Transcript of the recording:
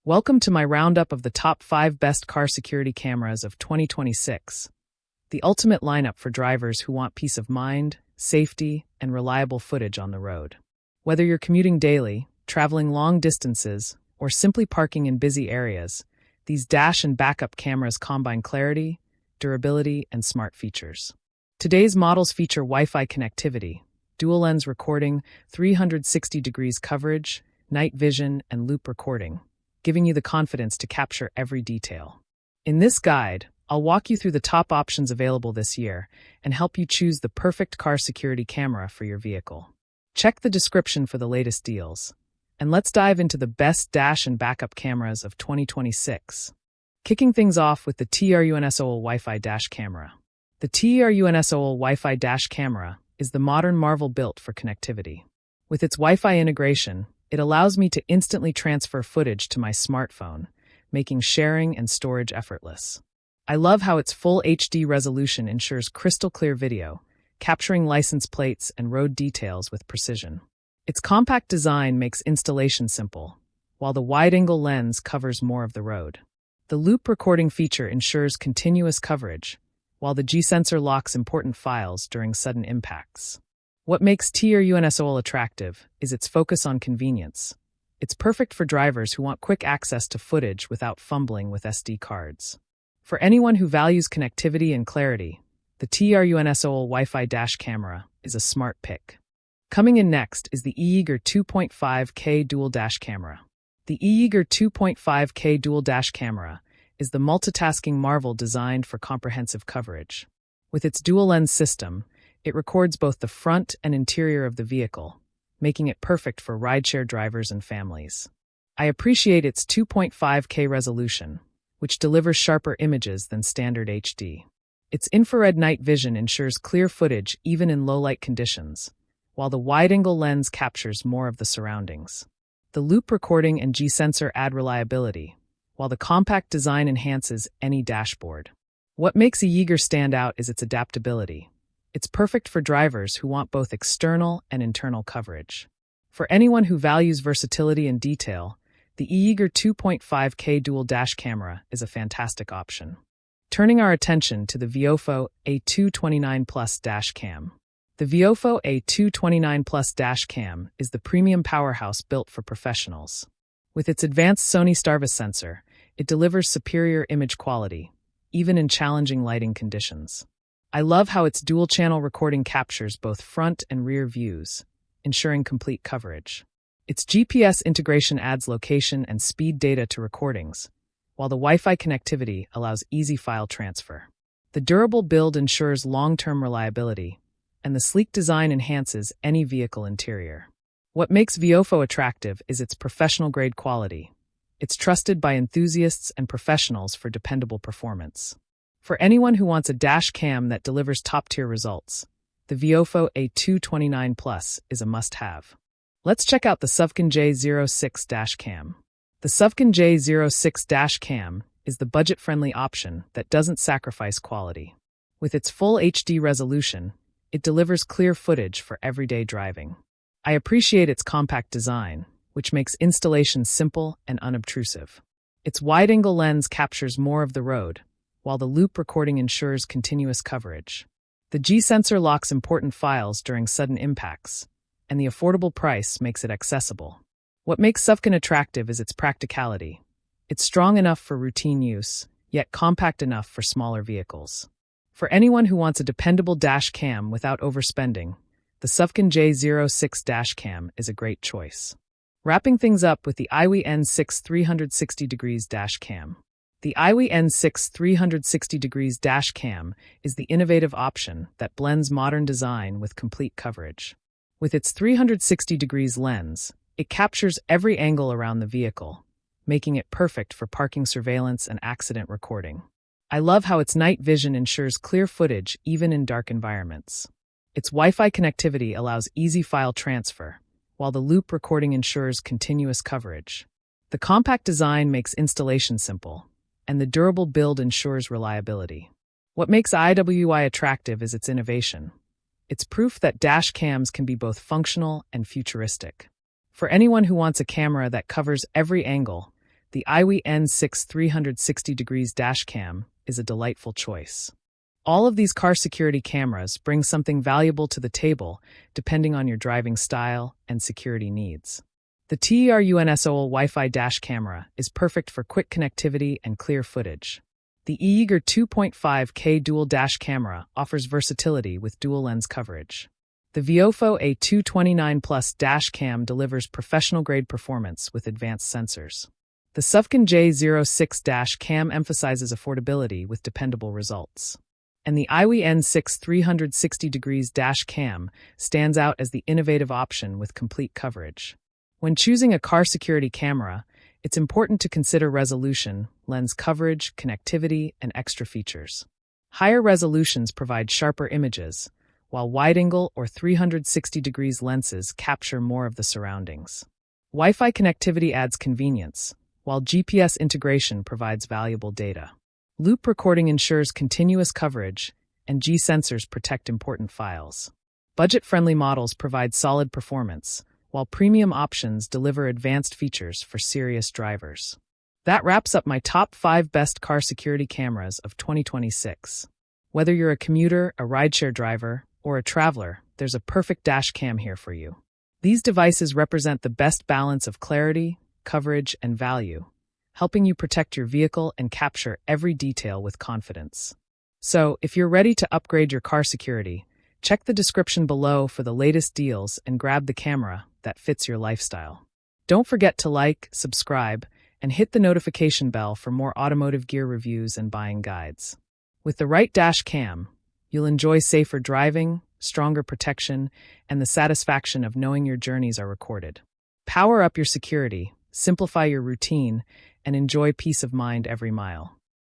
Welcome to my roundup of the top 5 best car security cameras of 2026. The ultimate lineup for drivers who want peace of mind, safety, and reliable footage on the road. Whether you're commuting daily, traveling long distances, or simply parking in busy areas, these dash and backup cameras combine clarity, durability, and smart features. Today's models feature Wi-Fi connectivity, dual-lens recording, 360 degrees coverage, night vision, and loop recording, giving you the confidence to capture every detail. In this guide, I'll walk you through the top options available this year and help you choose the perfect car security camera for your vehicle. Check the description for the latest deals. And let's dive into the best dash and backup cameras of 2026. Kicking things off with the TRUNSOL Wi-Fi dash camera. The TRUNSOL Wi-Fi dash camera is the modern marvel built for connectivity. With its Wi-Fi integration, it allows me to instantly transfer footage to my smartphone, making sharing and storage effortless. I love how its full HD resolution ensures crystal clear video, capturing license plates and road details with precision. Its compact design makes installation simple, while the wide-angle lens covers more of the road. The loop recording feature ensures continuous coverage, while the G-sensor locks important files during sudden impacts. What makes TRUNSOL attractive is its focus on convenience. It's perfect for drivers who want quick access to footage without fumbling with SD cards. For anyone who values connectivity and clarity, the TRUNSOL Wi-Fi dash camera is a smart pick. Coming in next is the E-YEEGER 2.5K dual dash camera. The E-YEEGER 2.5K dual dash camera is the multitasking marvel designed for comprehensive coverage. With its dual-lens system, it records both the front and interior of the vehicle, making it perfect for rideshare drivers and families. I appreciate its 2.5K resolution, which delivers sharper images than standard HD. Its infrared night vision ensures clear footage even in low-light conditions, while the wide-angle lens captures more of the surroundings. The loop recording and G-sensor add reliability, while the compact design enhances any dashboard. What makes E-YEEGER stand out is its adaptability. It's perfect for drivers who want both external and internal coverage. For anyone who values versatility and detail, the E-YEEGER 2.5K dual dash camera is a fantastic option. Turning our attention to the Viofo A229 Plus dash cam. The Viofo A229 Plus dash cam is the premium powerhouse built for professionals. With its advanced Sony Starvis sensor, it delivers superior image quality, even in challenging lighting conditions. I love how its dual-channel recording captures both front and rear views, ensuring complete coverage. Its GPS integration adds location and speed data to recordings, while the Wi-Fi connectivity allows easy file transfer. The durable build ensures long-term reliability, and the sleek design enhances any vehicle interior. What makes Viofo attractive is its professional-grade quality. It's trusted by enthusiasts and professionals for dependable performance. For anyone who wants a dash cam that delivers top-tier results, the Viofo A229 Plus is a must-have. Let's check out the Suvkin J06 dash cam. The Suvkin J06 dash cam is the budget-friendly option that doesn't sacrifice quality. With its full HD resolution, it delivers clear footage for everyday driving. I appreciate its compact design, which makes installation simple and unobtrusive. Its wide-angle lens captures more of the road, while the loop recording ensures continuous coverage. The G-sensor locks important files during sudden impacts, and the affordable price makes it accessible. What makes Suvkin attractive is its practicality. It's strong enough for routine use, yet compact enough for smaller vehicles. For anyone who wants a dependable dash cam without overspending, the Suvkin J06 dash cam is a great choice. Wrapping things up with the E-YEEGER N6 360 degrees dash cam. The E-YEEGER N6 360 degrees dash cam is the innovative option that blends modern design with complete coverage. With its 360 degrees lens, it captures every angle around the vehicle, making it perfect for parking surveillance and accident recording. I love how its night vision ensures clear footage even in dark environments. Its Wi-Fi connectivity allows easy file transfer, while the loop recording ensures continuous coverage. The compact design makes installation simple, and the durable build ensures reliability. What makes IWI attractive is its innovation. It's proof that dash cams can be both functional and futuristic. For anyone who wants a camera that covers every angle, the E-YEEGER N6 360 degrees dash cam is a delightful choice. All of these car security cameras bring something valuable to the table depending on your driving style and security needs. The TERUNSOL Wi-Fi dash camera is perfect for quick connectivity and clear footage. The E-YEEGER 2.5K dual dash camera offers versatility with dual lens coverage. The Viofo A229 Plus dash cam delivers professional-grade performance with advanced sensors. The Sufkin J06 dash cam emphasizes affordability with dependable results. And the E-YEEGER N6 360 degrees dash cam stands out as the innovative option with complete coverage. When choosing a car security camera, it's important to consider resolution, lens coverage, connectivity, and extra features. Higher resolutions provide sharper images, while wide-angle or 360 degrees lenses capture more of the surroundings. Wi-Fi connectivity adds convenience, while GPS integration provides valuable data. Loop recording ensures continuous coverage, and G-sensors protect important files. Budget-friendly models provide solid performance, while premium options deliver advanced features for serious drivers. That wraps up my top 5 best car security cameras of 2026. Whether you're a commuter, a rideshare driver, or a traveler, there's a perfect dash cam here for you. These devices represent the best balance of clarity, coverage, and value, helping you protect your vehicle and capture every detail with confidence. So, if you're ready to upgrade your car security, check the description below for the latest deals and grab the camera that fits your lifestyle. Don't forget to like, subscribe, and hit the notification bell for more automotive gear reviews and buying guides. With the right dash cam, you'll enjoy safer driving, stronger protection, and the satisfaction of knowing your journeys are recorded. Power up your security, simplify your routine, and enjoy peace of mind every mile.